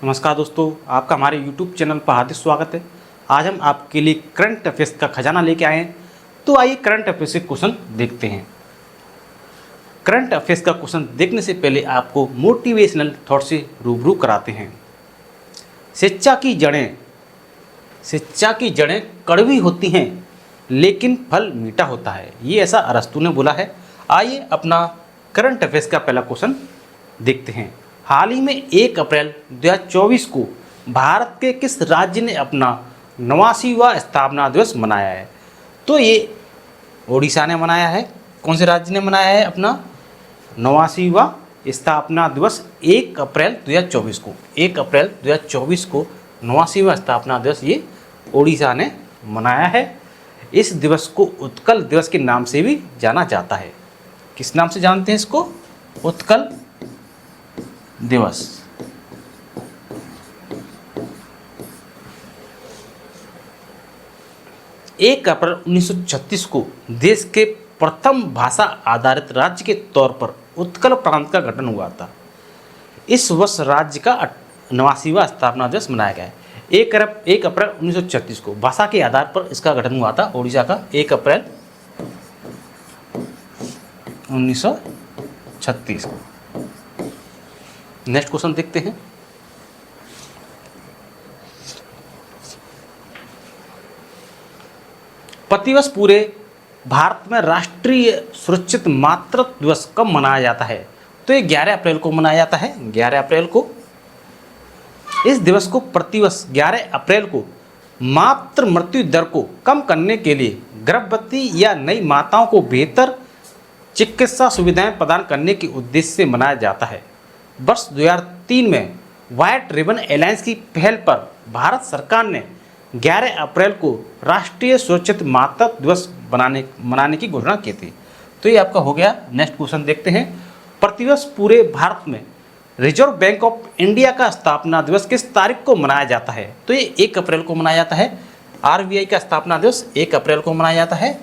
नमस्कार दोस्तों, आपका हमारे YouTube चैनल पर हार्दिक स्वागत है। आज हम आपके लिए करंट अफेयर्स का खजाना लेके आए हैं। तो आइए करंट अफेयर्स के क्वेश्चन देखते हैं। करंट अफेयर्स का क्वेश्चन देखने से पहले आपको मोटिवेशनल थॉट से रूबरू कराते हैं। शिक्षा की जड़ें कड़वी होती हैं लेकिन फल मीठा होता है, ये ऐसा अरस्तु ने बोला है। आइए अपना करंट अफेयर्स का पहला क्वेश्चन देखते हैं। हाल ही में 1 अप्रैल 2024 को भारत के किस राज्य ने अपना 89वां स्थापना दिवस मनाया है? तो ये ओडिशा ने मनाया है। कौन से राज्य ने मनाया है अपना 89वां स्थापना दिवस? 1 अप्रैल 2024 को 1 अप्रैल 2024 को 89वां स्थापना दिवस ये ओडिशा ने मनाया है। इस दिवस को उत्कल दिवस के नाम से भी जाना जाता है। किस नाम से जानते हैं इसको? उत्कल दिवस। 1 अप्रैल 1936 को देश के प्रथम भाषा आधारित राज्य के तौर पर उत्कल प्रांत का गठन हुआ था। इस वर्ष राज्य का 89वां स्थापना दिवस मनाया गया है। 1 अप्रैल 1936 को भाषा के आधार पर इसका गठन हुआ था ओडिशा का। 1 अप्रैल 1936 को। नेक्स्ट क्वेश्चन देखते हैं। प्रतिवर्ष पूरे भारत में राष्ट्रीय सुरक्षित मातृत्व दिवस कब मनाया जाता है? तो ये 11 अप्रैल को मनाया जाता है। 11 अप्रैल को। इस दिवस को प्रतिवर्ष 11 अप्रैल को मातृ मृत्यु दर को कम करने के लिए गर्भवती या नई माताओं को बेहतर चिकित्सा सुविधाएं प्रदान करने के उद्देश्य से मनाया जाता है। वर्ष 2003 में व्हाइट रिबन एलायंस की पहल पर भारत सरकार ने 11 अप्रैल को राष्ट्रीय सुरक्षित मातृत्व दिवस मनाने की घोषणा की थी। तो ये आपका हो गया। नेक्स्ट क्वेश्चन देखते हैं। प्रतिवर्ष पूरे भारत में रिजर्व बैंक ऑफ इंडिया का स्थापना दिवस किस तारीख को मनाया जाता है? तो ये 1 अप्रैल को मनाया जाता है। RBI का स्थापना दिवस 1 अप्रैल को मनाया जाता है।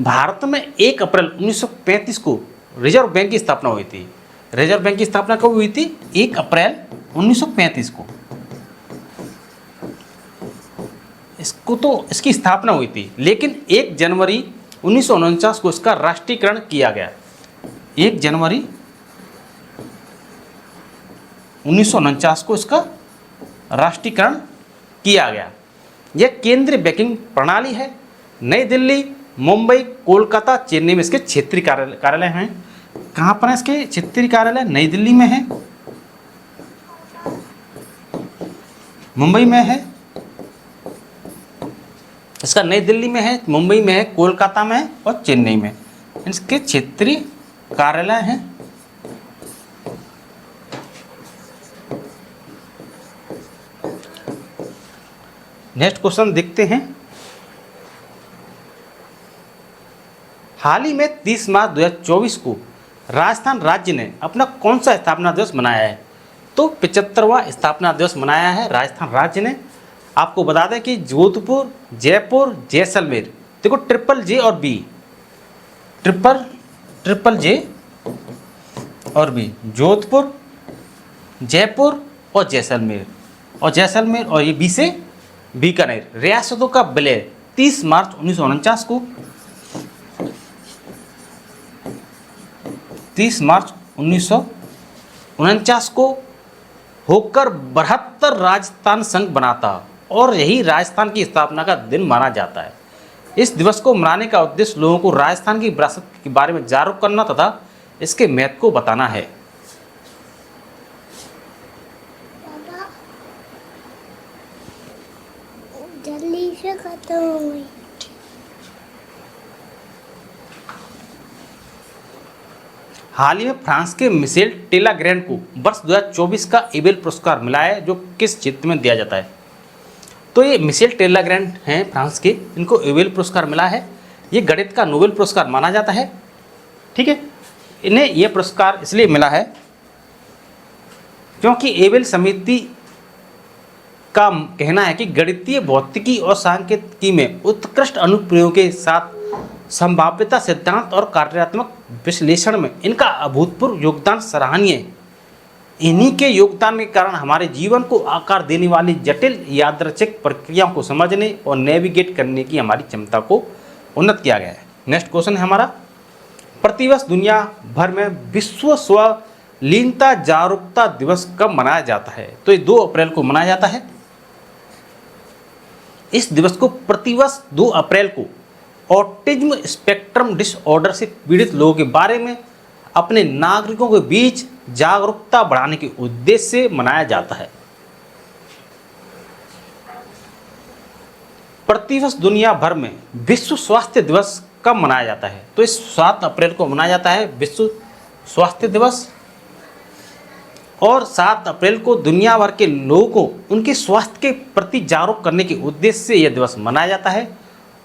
भारत में 1 अप्रैल 1935 को रिजर्व बैंक की स्थापना हुई थी। रिजर्व बैंक की स्थापना कब हुई थी? 1 अप्रैल 1935 को। इसकी स्थापना हुई थी, लेकिन 1 जनवरी 1949 को इसका राष्ट्रीयकरण किया गया। 1 जनवरी 1949 को इसका राष्ट्रीयकरण किया गया। यह केंद्रीय बैंकिंग प्रणाली है। नई दिल्ली, मुंबई, कोलकाता, चेन्नई में इसके क्षेत्रीय कार्यालय हैं। कहाँ पर है इसके क्षेत्रीय कार्यालय? नई दिल्ली में है, मुंबई में है, इसका नई दिल्ली में है, मुंबई में है, कोलकाता में है और चेन्नई में इसके क्षेत्रीय कार्यालय हैं। नेक्स्ट क्वेश्चन देखते हैं। हाल ही में 30 मार्च 2024 को राजस्थान राज्य ने अपना कौन सा स्थापना दिवस मनाया है? तो 75वां स्थापना दिवस मनाया है राजस्थान राज्य ने। आपको बता दें कि जोधपुर, जयपुर, जैसलमेर, देखो ट्रिपल जे और बी, जोधपुर, जयपुर और जैसलमेर और ये बी से बीकानेर रियासतों का विलय 30 मार्च 1949 को 30 मार्च 1949 को होकर 72 राजस्थान संघ बनाता और यही राजस्थान की स्थापना का दिन माना जाता है। इस दिवस को मनाने का उद्देश्य लोगों को राजस्थान की विरासत के बारे में जागरूक करना तथा इसके महत्व को बताना है। जल्दी से खत्म हो गई। हाल ही में फ्रांस के मिशेल टेलाग्रैंड को वर्ष 2024 का एबेल पुरस्कार मिला है, जो किस क्षेत्र में दिया जाता है? तो ये मिशेल टेलाग्रैंड हैं फ्रांस के, इनको एबेल पुरस्कार मिला है। ये गणित का नोबेल पुरस्कार माना जाता है। ठीक है, इन्हें यह पुरस्कार इसलिए मिला है क्योंकि एबेल समिति का कहना है कि गणितीय भौतिकी और सांख्यिकी में उत्कृष्ट अनुप्रयोग के साथ संभाव्यता सिद्धांत और कार्यात्मक विश्लेषण में इनका अभूतपूर्व योगदान सराहनीय है। इन्हीं के योगदान के कारण हमारे जीवन को आकार देने वाली जटिल यादृच्छिक प्रक्रियाओं को समझने और नेविगेट करने की हमारी क्षमता को उन्नत किया गया है। नेक्स्ट क्वेश्चन है हमारा, प्रतिवर्ष दुनिया भर में विश्व स्वलीनता जागरूकता दिवस कब मनाया जाता है? तो ये 2 अप्रैल को मनाया जाता है। इस दिवस को प्रतिवर्ष 2 अप्रैल को ऑटिज्म स्पेक्ट्रम डिसऑर्डर से पीड़ित लोगों के बारे में अपने नागरिकों के बीच जागरूकता बढ़ाने के उद्देश्य से मनाया जाता है। प्रतिवर्ष दुनिया भर में विश्व स्वास्थ्य दिवस कब मनाया जाता है? तो इस 7 अप्रैल को मनाया जाता है विश्व स्वास्थ्य दिवस। और 7 अप्रैल को दुनिया भर के लोगों को उनके स्वास्थ्य के प्रति जागरूक करने के उद्देश्य से यह दिवस मनाया जाता है।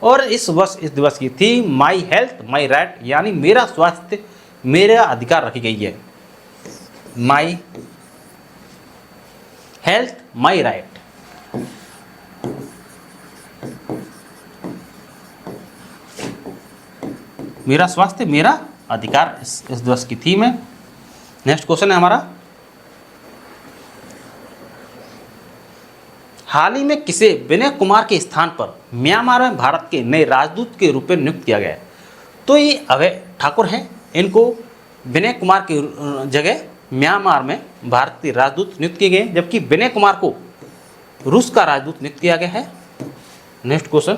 और इस दिवस की theme my health my right, यानी मेरा स्वास्थ्य मेरा अधिकार रखी गई है। My health my right. मेरा स्वास्थ्य मेरा अधिकार इस दिवस की थीम है। नेक्स्ट क्वेश्चन है हमारा, हाल ही में किसे विनय कुमार के स्थान पर म्यांमार में भारत के नए राजदूत के रूप में नियुक्त किया गया है? तो ये अभय ठाकुर हैं। इनको विनय कुमार की जगह म्यांमार में भारतीय राजदूत नियुक्त किए गए, जबकि विनय कुमार को रूस का राजदूत नियुक्त किया गया है। नेक्स्ट क्वेश्चन,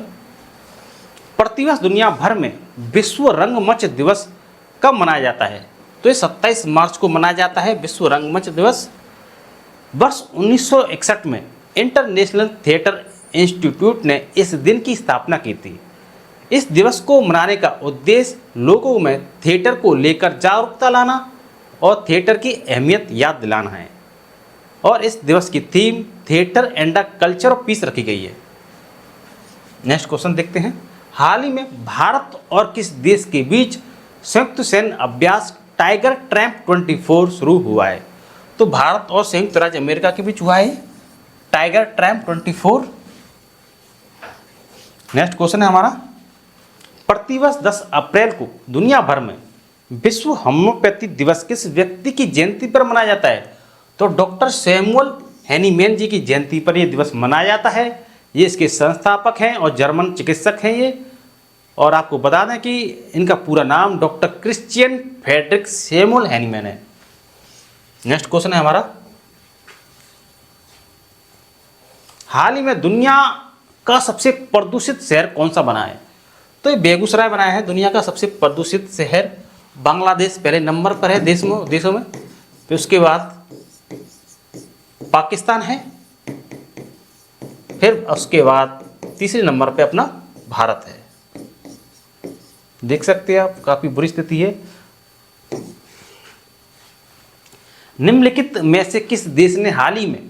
प्रतिवर्ष दुनिया भर में विश्व रंगमंच दिवस कब मनाया जाता है? तो ये 27 मार्च को मनाया जाता है विश्व रंगमंच दिवस। वर्ष 1961 में इंटरनेशनल थिएटर इंस्टीट्यूट ने इस दिन की स्थापना की थी। इस दिवस को मनाने का उद्देश्य लोगों में थिएटर को लेकर जागरूकता लाना और थिएटर की अहमियत याद दिलाना है। और इस दिवस की theme theatre and the culture of peace रखी गई है। नेक्स्ट क्वेश्चन देखते हैं, हाल ही में भारत और किस देश के बीच संयुक्त सैन्य अभ्यास टाइगर ट्रैम्प 24 शुरू हुआ है? तो भारत और संयुक्त राज्य अमेरिका के बीच हुआ है टाइगर ट्रैम्प 24। नेक्स्ट क्वेश्चन है हमारा, प्रतिवर्ष 10 अप्रैल को दुनिया भर में विश्व होम्योपैथी दिवस किस व्यक्ति की जयंती पर मनाया जाता है? तो डॉक्टर सैमुअल हैनीमैन जी की जयंती पर यह दिवस मनाया जाता है। ये इसके संस्थापक हैं और जर्मन चिकित्सक हैं ये। और आपको बता दें कि इनका पूरा नाम doctor Christian Friedrich Samuel Hahnemann है। नेक्स्ट क्वेश्चन है हमारा, हाल ही में दुनिया का सबसे प्रदूषित शहर कौन सा बना है? तो ये बेगूसराय बनाया है दुनिया का सबसे प्रदूषित शहर। बांग्लादेश पहले नंबर पर है देशों में, फिर उसके बाद पाकिस्तान है, फिर उसके बाद तीसरे नंबर पे अपना भारत है। देख सकते हैं आप, काफी बुरी स्थिति है। निम्नलिखित में से किस देश ने हाल ही में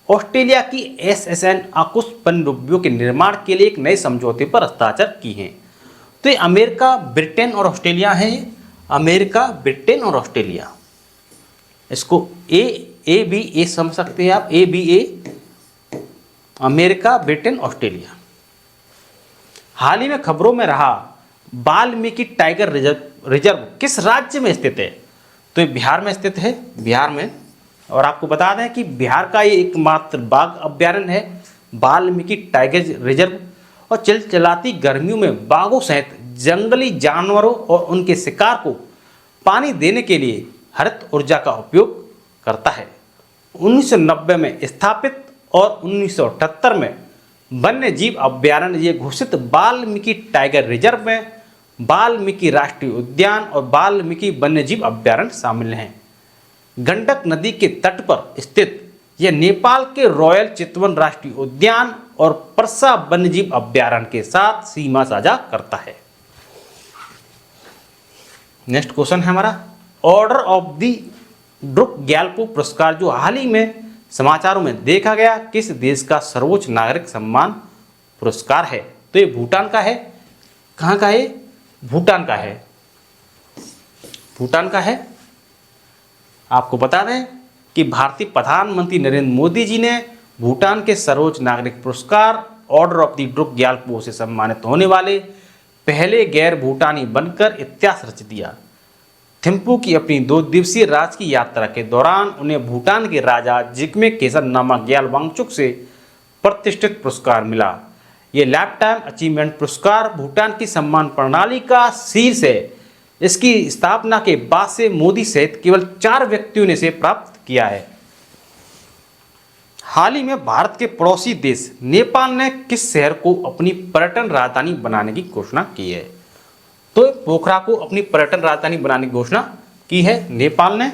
ऑस्ट्रेलिया की SSN आकुश पनडुब्बियों के निर्माण के लिए एक नए समझौते पर हस्ताक्षर की हैं? तो ये अमेरिका, ब्रिटेन और ऑस्ट्रेलिया है। अमेरिका, ब्रिटेन और ऑस्ट्रेलिया। इसको ABA समझ सकते हैं आप, ABA, अमेरिका, ब्रिटेन, ऑस्ट्रेलिया। हाल ही में खबरों में रहा वाल्मीकि टाइगर रिजर्व किस राज्य में स्थित है? तो ये बिहार में स्थित है, बिहार में। और आपको बता दें कि बिहार का ये एकमात्र बाघ अभ्यारण्य है वाल्मीकि टाइगर रिजर्व। और चिलचिलाती गर्मियों में बाघों सहित जंगली जानवरों और उनके शिकार को पानी देने के लिए हरित ऊर्जा का उपयोग करता है। 1990 में स्थापित और 1978 में वन्य जीव अभ्यारण्य ये घोषित वाल्मीकि टाइगर रिजर्व में वाल्मीकि राष्ट्रीय उद्यान और वाल्मीकि वन्यजीव अभ्यारण्य शामिल हैं। गंडक नदी के तट पर स्थित यह नेपाल के रॉयल चितवन राष्ट्रीय उद्यान और परसा वन्यजीव अभ्यारण्य के साथ सीमा साझा करता है। नेक्स्ट क्वेश्चन है हमारा, order of the Druk Gyalpo पुरस्कार जो हाल ही में समाचारों में देखा गया किस देश का सर्वोच्च नागरिक सम्मान पुरस्कार है? तो ये भूटान का है। कहाँ का है? भूटान का है। भूटान का है। आपको बता दें कि भारतीय प्रधानमंत्री नरेंद्र मोदी जी ने भूटान के सर्वोच्च नागरिक पुरस्कार order of the Druk Gyalpo से सम्मानित होने वाले पहले गैर भूटानी बनकर इतिहास रच दिया। थिम्पू की अपनी 2 दिवसीय राजकीय यात्रा के दौरान उन्हें भूटान के राजा जिग्मे केसर नामक ग्याल वांगचुक से प्रतिष्ठित पुरस्कार मिला। ये लाइफ टाइम अचीवमेंट पुरस्कार भूटान की सम्मान प्रणाली का शीर्ष है। इसकी स्थापना के बाद से मोदी सहित केवल 4 व्यक्तियों ने इसे प्राप्त किया है। हाल ही में भारत के पड़ोसी देश नेपाल ने किस शहर को अपनी पर्यटन राजधानी बनाने की घोषणा की है? तो पोखरा को अपनी पर्यटन राजधानी बनाने की घोषणा की है नेपाल ने,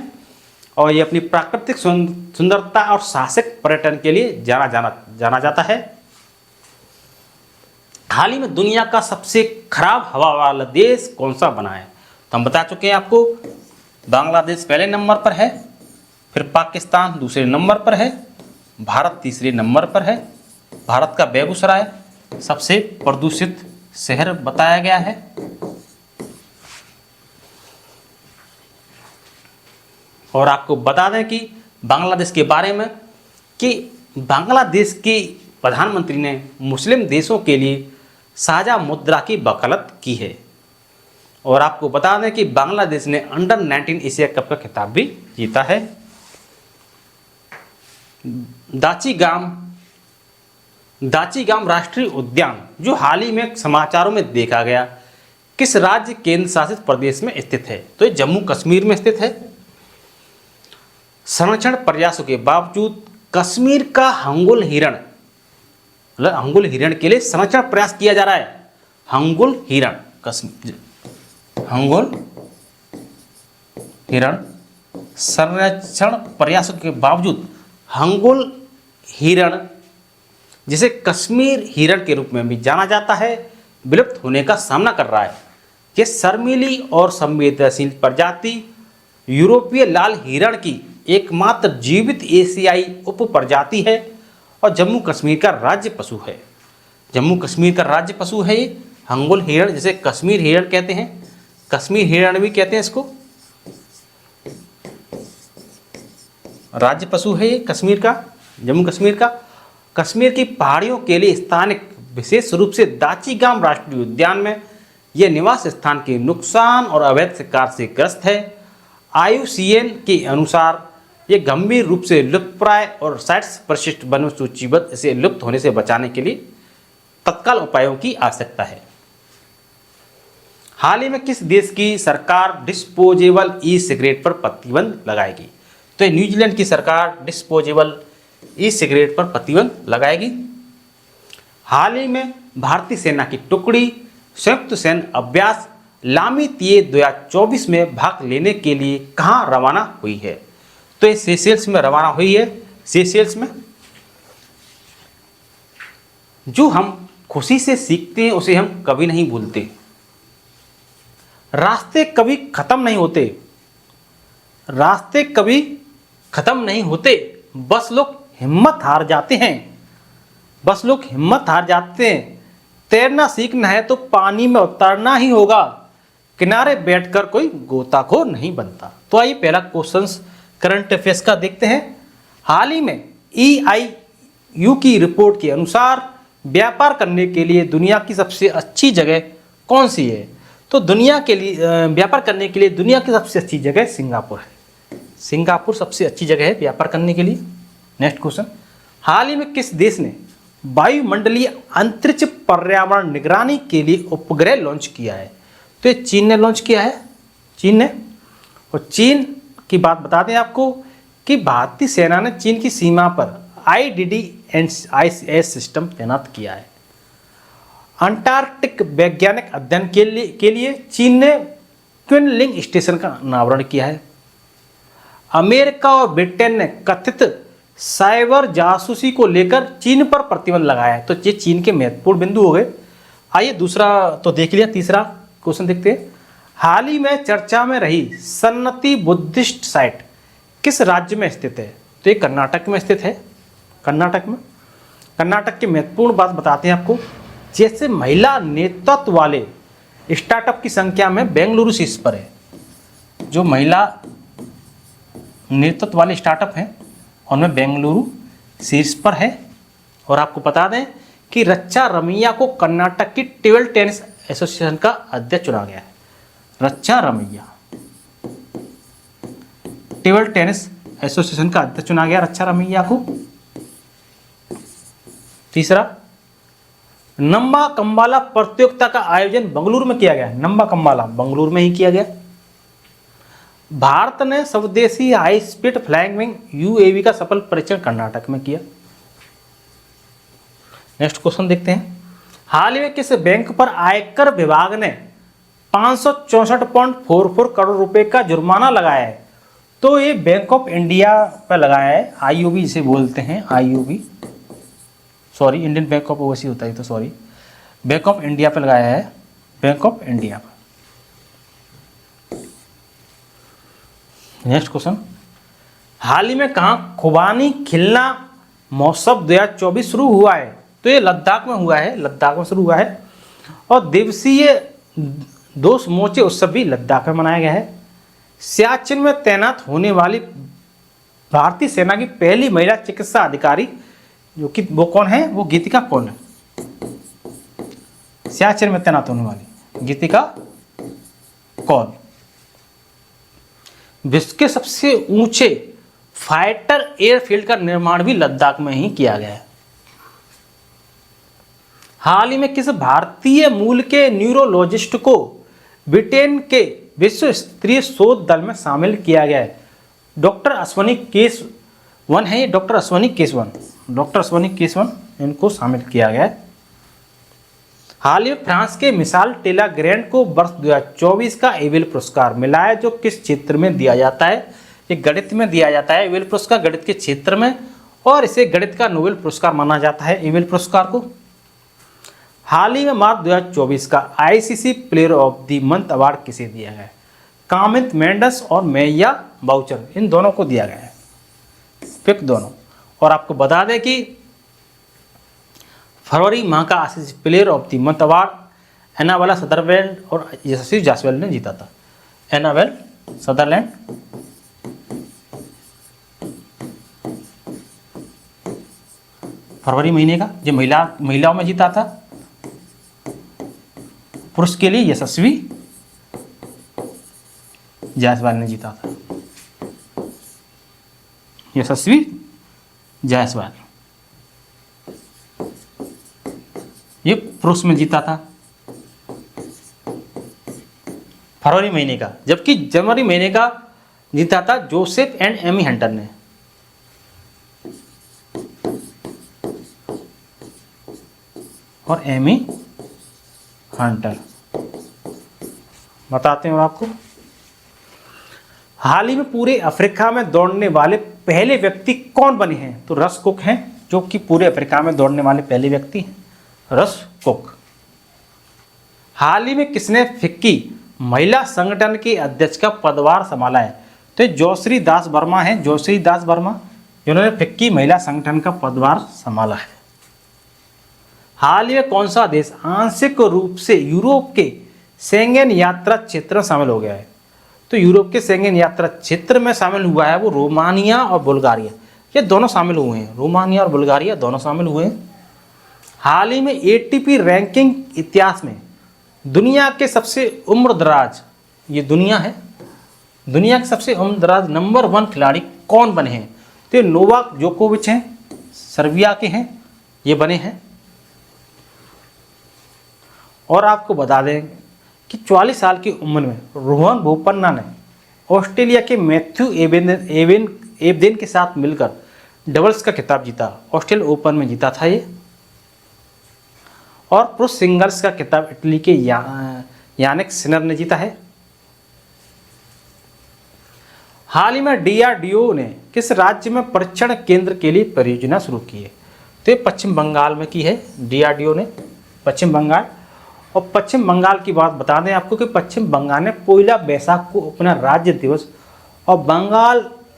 और ये अपनी प्राकृतिक सुंदरता और साहसिक पर्यटन के लिए जाना जाता है। हाल ही में दुनिया का सबसे खराब हवा वाला देश कौन सा बना है? तो हम बता चुके हैं आपको, बांग्लादेश पहले नंबर पर है, फिर पाकिस्तान दूसरे नंबर पर है, भारत तीसरे नंबर पर है। भारत का बेगूसराय सबसे प्रदूषित शहर बताया गया है। और आपको बता दें कि बांग्लादेश के बारे में कि बांग्लादेश के प्रधानमंत्री ने मुस्लिम देशों के लिए साझा मुद्रा की वकालत की है। और आपको बता दें कि बांग्लादेश ने अंडर 19 एशिया कप का खिताब भी जीता है। दाचीगाम राष्ट्रीय उद्यान जो हाल ही में समाचारों में देखा गया, किस राज्य केंद्र शासित प्रदेश में स्थित है? तो ये जम्मू कश्मीर में स्थित है। संरक्षण प्रयासों के बावजूद कश्मीर का हंगुल हिरण, मतलब हंगुल हिरण के लिए संरक्षण प्रयास किया जा रहा है। हंगुल हिरण, हंगुल हिरण संरक्षण प्रयासों के बावजूद हंगुल हिरण, जिसे कश्मीर हिरण के रूप में भी जाना जाता है, विलुप्त होने का सामना कर रहा है। यह शर्मीली और संवेदनशील प्रजाति यूरोपीय लाल हिरण की एकमात्र जीवित एशियाई उप प्रजाति है और जम्मू कश्मीर का राज्य पशु है। जम्मू कश्मीर का राज्य पशु है ये हंगुल हिरण, जिसे कश्मीर हिरण कहते हैं, कश्मीर हिरण भी कहते हैं इसको। राज्य पशु है ये कश्मीर का, जम्मू कश्मीर का। कश्मीर की पहाड़ियों के लिए स्थानिक, विशेष रूप से दाचीगाम राष्ट्रीय उद्यान में यह निवास स्थान के नुकसान और अवैध शिकार से ग्रस्त है। IUCN के अनुसार ये गंभीर रूप से लुप्तप्राय और 60 परिशिष्ट वन सूचीबद्ध, इसे लुप्त होने से बचाने के लिए तत्काल उपायों की आवश्यकता है। हाल ही में किस देश की सरकार डिस्पोजेबल ई सिगरेट पर प्रतिबंध लगाएगी? तो न्यूजीलैंड की सरकार डिस्पोजेबल ई सिगरेट पर प्रतिबंध लगाएगी। हाल ही में भारतीय सेना की टुकड़ी संयुक्त सैन्य अभ्यास लामीतिये 2024 में भाग लेने के लिए कहाँ रवाना हुई है? तो ये सेशेल्स में रवाना हुई है। सेशेल्स में जो हम खुशी से सीखते हैं उसे हम कभी नहीं भूलते। रास्ते कभी खत्म नहीं होते, रास्ते कभी खत्म नहीं होते, बस लोग हिम्मत हार जाते हैं, बस लोग हिम्मत हार जाते हैं। तैरना सीखना है तो पानी में उतरना ही होगा, किनारे बैठकर कोई गोताखोर नहीं बनता। तो आइए पहला क्वेश्चंस करंट अफेयर्स का देखते हैं। हाल ही में EIU की रिपोर्ट के अनुसार व्यापार करने के लिए दुनिया की सबसे अच्छी जगह कौन सी है? तो दुनिया के लिए व्यापार करने के लिए दुनिया की सबसे अच्छी जगह सिंगापुर है। सिंगापुर सबसे अच्छी जगह है व्यापार करने के लिए। नेक्स्ट क्वेश्चन, हाल ही में किस देश ने वायुमंडलीय अंतरिक्ष पर्यावरण निगरानी के लिए उपग्रह लॉन्च किया है? तो ये चीन ने लॉन्च किया है, चीन ने। और चीन की बात बता दें आपको कि भारतीय सेना ने चीन की सीमा पर IDD&IS सिस्टम तैनात किया है। अंटार्कटिक वैज्ञानिक अध्ययन के लिए चीन ने क्विनलिंग स्टेशन का अनावरण किया है। अमेरिका और ब्रिटेन ने कथित साइबर जासूसी को लेकर चीन पर प्रतिबंध लगाया है। तो ये चीन के महत्वपूर्ण बिंदु हो गए। आइए दूसरा तो देख लिया, तीसरा क्वेश्चन देखते हैं। हाल ही में चर्चा में रही सन्नति बुद्धिस्ट साइट किस राज्य में स्थित है? तो ये कर्नाटक में स्थित है। कर्नाटक में, कर्नाटक की महत्वपूर्ण बात बताते हैं आपको। जैसे महिला नेतृत्व वाले स्टार्टअप की संख्या में बेंगलुरु शीर्ष पर है। जो महिला नेतृत्व वाले स्टार्टअप हैं उनमें बेंगलुरु शीर्ष पर है। और आपको बता दें कि रच्चा रमैया को कर्नाटक की टेबल टेनिस एसोसिएशन का अध्यक्ष चुना गया है। रच्चा रमैया टेबल टेनिस एसोसिएशन का अध्यक्ष चुना गया रक्षा रमैया को। तीसरा, नंबा कंबाला प्रतियोगिता का आयोजन बेंगलुरु में किया गया। नंबा कंबाला बेंगलुरु में ही किया गया। भारत ने स्वदेशी high speed flying wing UAV का सफल परीक्षण कर्नाटक में किया। नेक्स्ट क्वेश्चन देखते हैं। हाल ही में किस बैंक पर आयकर विभाग ने 564.44 करोड़ रुपए का जुर्माना लगाया है? तो ये बैंक ऑफ इंडिया पर लगाया है, आईओबी जिसे बोलते हैं, IOB, sorry Indian bank of overseas होता है तो सॉरी, बैंक ऑफ इंडिया पर लगाया है, बैंक ऑफ इंडिया पर। नेक्स्ट क्वेश्चन, हाल ही में कहाँ खुबानी खिलना महोत्सव 2024 शुरू हुआ है? तो ये लद्दाख में हुआ है, लद्दाख में शुरू हुआ है। और दिवसीय 2 समूचे उत्सव भी लद्दाख में मनाया गया है। सियाचिन में तैनात होने वाली भारतीय सेना की पहली महिला चिकित्सा अधिकारी जो कि वो कौन है? वो गीतिका कौन है? सियाचिन में तैनात होने वाली गीतिका कौन? विश्व के सबसे ऊंचे फाइटर एयरफील्ड का निर्माण भी लद्दाख में ही किया गया है। हाल ही में किस भारतीय मूल के न्यूरोलॉजिस्ट को ब्रिटेन के विश्व स्तरीय शोध दल में शामिल किया गया है? डॉक्टर अश्वनी केशवन है ये, डॉक्टर अश्वनी केशवन, डॉक्टर अश्वनी केशवन, इनको शामिल किया गया है। हाल ही में फ्रांस के मिसाल टेला ग्रैंड को वर्ष 2024 का एबेल पुरस्कार मिला है, जो किस क्षेत्र में दिया जाता है? ये गणित में दिया जाता है एबेल पुरस्कार, गणित के क्षेत्र में, और इसे गणित का नोबेल पुरस्कार माना जाता है एबेल पुरस्कार को। हाल ही में मार्च 2024 का ICC player of the month award किसे दिया गया है? कामित मेंडस और मैया बाउचर, इन दोनों को दिया गया है, पिक दोनों। और आपको बता दें कि फरवरी माह का ICC player of the month award Annabel Sutherland और यशस्वी जायसवाल ने जीता था। एनाबेल सदरलैंड फरवरी महीने का, जो महिलाओं में जीता था। पुरुष के लिए यशस्वी जायसवाल ने जीता था, यशस्वी जायसवाल, ये पुरुष में जीता था फरवरी महीने का, जबकि जनवरी महीने का जीता था जोसेफ एंड एमी हंटर ने। और एमी हंटर बताते हैं और आपको। हाल ही में पूरे अफ्रीका में दौड़ने वाले पहले व्यक्ति कौन बने हैं? तो रस कुक हैं, जो कि पूरे अफ्रीका में दौड़ने वाले पहले व्यक्ति हैं, रस कुक। हाल ही में किसने फिक्की महिला संगठन की अध्यक्ष का पदभार संभाला है? तो जोश्री दास वर्मा हैं, जोश्री दास वर्मा, जिन्होंने फिक्की महिला संगठन का पदभार संभाला है। हाल ही में कौन सा देश आंशिक रूप से यूरोप के शेंगेन यात्रा क्षेत्र में शामिल हो गया है? तो यूरोप के शेंगेन यात्रा क्षेत्र में शामिल हुआ है वो रोमानिया और बुल्गारिया, ये दोनों शामिल हुए हैं, रोमानिया और बुल्गारिया दोनों शामिल हुए हैं। हाल ही में एटीपी रैंकिंग इतिहास में दुनिया के सबसे उम्रदराज, ये दुनिया है, दुनिया के सबसे उम्रदराज नंबर 1 खिलाड़ी कौन बने हैं? तो ये नोवाक जोकोविच हैं, सर्बिया के हैं, ये बने हैं। और आपको बता दें कि 44 साल की उम्र में रोहन बोपन्ना ने ऑस्ट्रेलिया के मैथ्यू एबदेन के साथ मिलकर डबल्स का खिताब जीता, ऑस्ट्रेलिया ओपन में जीता था ये। और पुरुष सिंगल्स का खिताब इटली के यानिक सिनर ने जीता है। हाल ही में डीआरडीओ ने किस राज्य में परीक्षण केंद्र के लिए परियोजना शुरू की है? तो ये पश्चिम बंगाल में की है डीआरडीओ ने, पश्चिम बंगाल। और पश्चिम बंगाल की बात बता दें आपको कि पश्चिम बंगाल ने 1 बैसाख को अपना राज्य दिवस और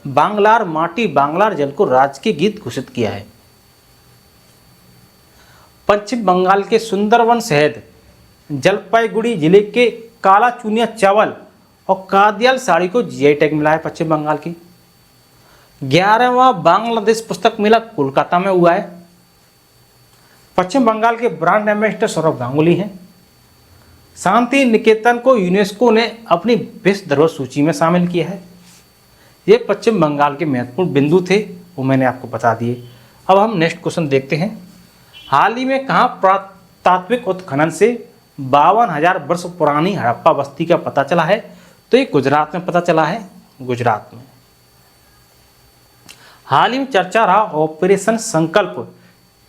बांग्लार माटी बांग्लार जल को राजकीय गीत घोषित किया है। पश्चिम बंगाल के सुंदरवन शहद, जलपाईगुड़ी जिले के काला चूनिया चावल और कादियाल साड़ी को जीआई टैग मिला है पश्चिम बंगाल की। 11वां बांग्लादेश पुस्तक मेला कोलकाता में हुआ है। पश्चिम बंगाल के ब्रांड एम्बेसडर सौरभ गांगुली हैं। शांति निकेतन को यूनेस्को ने अपनी विश्व धरोहर सूची में शामिल किया है। ये पश्चिम बंगाल के महत्वपूर्ण बिंदु थे, वो मैंने आपको बता दिए। अब हम नेक्स्ट क्वेश्चन देखते हैं। हाल ही में कहाँ पुरातात्विक उत्खनन से 52,000 वर्ष पुरानी हड़प्पा बस्ती का पता चला है? तो ये गुजरात में पता चला है, गुजरात में। हाल ही में चर्चा रहा ऑपरेशन संकल्प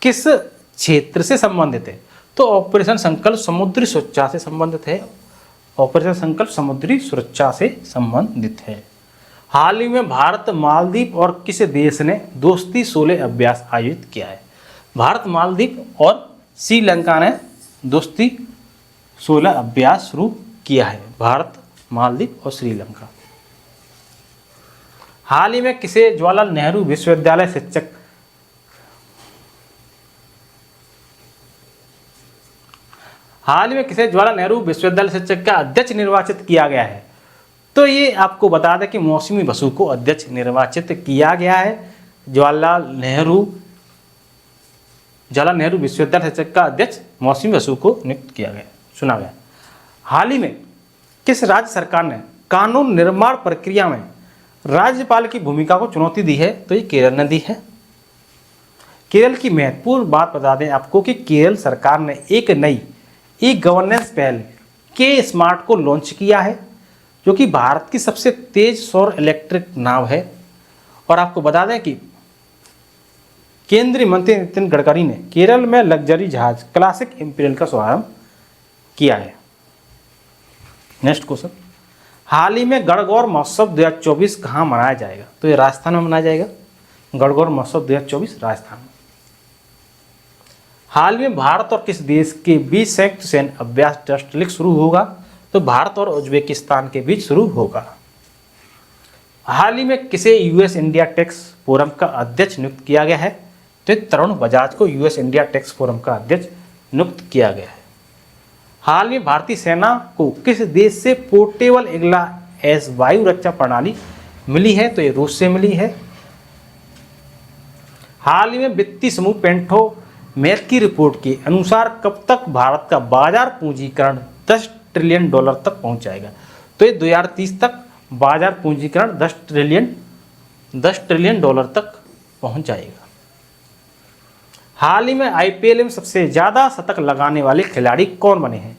किस क्षेत्र से संबंधित है? तो ऑपरेशन संकल्प समुद्री सुरक्षा से संबंधित है। ऑपरेशन संकल्प समुद्री सुरक्षा से संबंधित है। हाल ही में भारत मालदीव और किस देश ने दोस्ती 16 अभ्यास आयोजित किया है? भारत मालदीव और श्रीलंका ने दोस्ती 16 अभ्यास शुरू किया है। भारत मालदीव और श्रीलंका। हाल ही में किसे जवाहरलाल नेहरू विश्वविद्यालय शिक्षक हाल ही में किसे जवाहरलाल नेहरू विश्वविद्यालय शिक्षक का अध्यक्ष निर्वाचित किया गया है? तो ये आपको बता दें कि मौसमी बसु को अध्यक्ष निर्वाचित किया गया है। जवाहरलाल नेहरू विश्वविद्यालय शिक्षक का अध्यक्ष मौसमी बसु को नियुक्त किया गया, चुना गया। हाल ही में किस राज्य सरकार ने कानून निर्माण प्रक्रिया में राज्यपाल की भूमिका को चुनौती दी है? तो ये केरल ने दी है। केरल की महत्वपूर्ण बात बता दें आपको कि केरल सरकार ने एक नई ई गवर्नेंस पहल के स्मार्ट को लॉन्च किया है, जो कि भारत की सबसे तेज सौर इलेक्ट्रिक नाव है। और आपको बता दें कि केंद्रीय मंत्री नितिन गडकरी ने केरल में लग्जरी जहाज क्लासिक इंपीरियल का शुभारंभ किया है। Next question. हाल ही में गणगौर महोत्सव 2024 कहाँ मनाया जाएगा? तो ये राजस्थान में मनाया जाएगा। गणगौर महोत्सव 2024 राजस्थान में। हाल में भारत और किस देश के बीच संयुक्त सैन्य अभ्यास टस्टलिक शुरू होगा? तो भारत और उज्बेकिस्तान के बीच शुरू होगा। हाल ही में किसे यूएस इंडिया टैक्स फोरम का अध्यक्ष नियुक्त किया गया है? तो तरुण बजाज को यूएस इंडिया टैक्स फोरम का अध्यक्ष नियुक्त किया गया है। हाल में भारतीय सेना को किस देश से पोर्टेबल इग्ला एस वायु रक्षा प्रणाली मिली है? तो ये रूस से मिली है। हाल ही में वित्तीय समूह पेंटो मैथ की रिपोर्ट के अनुसार कब तक भारत का बाजार पूंजीकरण $10 ट्रिलियन तक पहुंच जाएगा? तो ये 2030 तक बाजार पूंजीकरण 10 ट्रिलियन डॉलर तक पहुंच जाएगा। हाल ही में आईपीएल में सबसे ज़्यादा शतक लगाने वाले खिलाड़ी कौन बने हैं?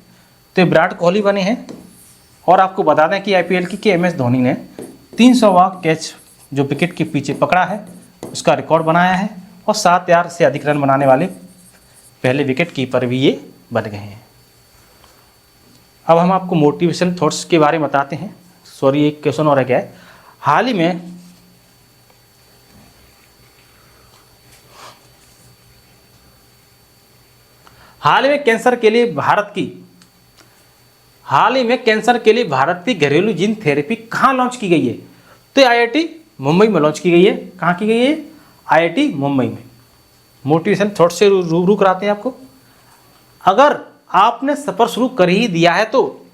तो ये विराट कोहली बने हैं। और आपको बता दें कि आईपीएल की एमएस धोनी ने 300वां कैच जो विकेट के पीछे पकड़ा है उसका रिकॉर्ड बनाया है। और 7,000 से अधिक रन बनाने वाले पहले विकेट कीपर भी ये बन गए हैं। अब हम आपको मोटिवेशन थॉट्स के बारे में बताते हैं। सॉरी, एक क्वेश्चन और है क्या है। हाल ही में कैंसर के लिए भारत की घरेलू जीन थेरेपी कहाँ लॉन्च की गई है? तो आईआईटी मुंबई में लॉन्च की गई है। कहाँ की गई है? आईआईटी मुंबई में। मोटिवेशन थॉट से रूबरू कराते हैं आपको। अगर आपने सफ़र शुरू कर ही दिया है तो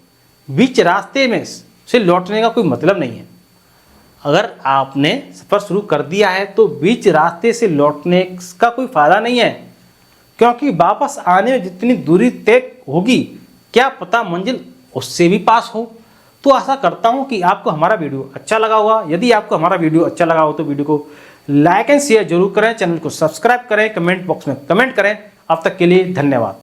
बीच रास्ते में से लौटने का कोई मतलब नहीं है। अगर आपने सफ़र शुरू कर दिया है तो बीच रास्ते से लौटने का कोई फ़ायदा नहीं है, क्योंकि वापस आने में जितनी दूरी तय होगी क्या पता मंजिल उससे भी पास हो। तो आशा करता हूँ कि आपको हमारा वीडियो अच्छा लगा होगा। यदि आपको हमारा वीडियो अच्छा लगा हो तो वीडियो को लाइक एंड शेयर जरूर करें, चैनल को सब्सक्राइब करें, कमेंट बॉक्स में कमेंट करें। अब तक के लिए धन्यवाद।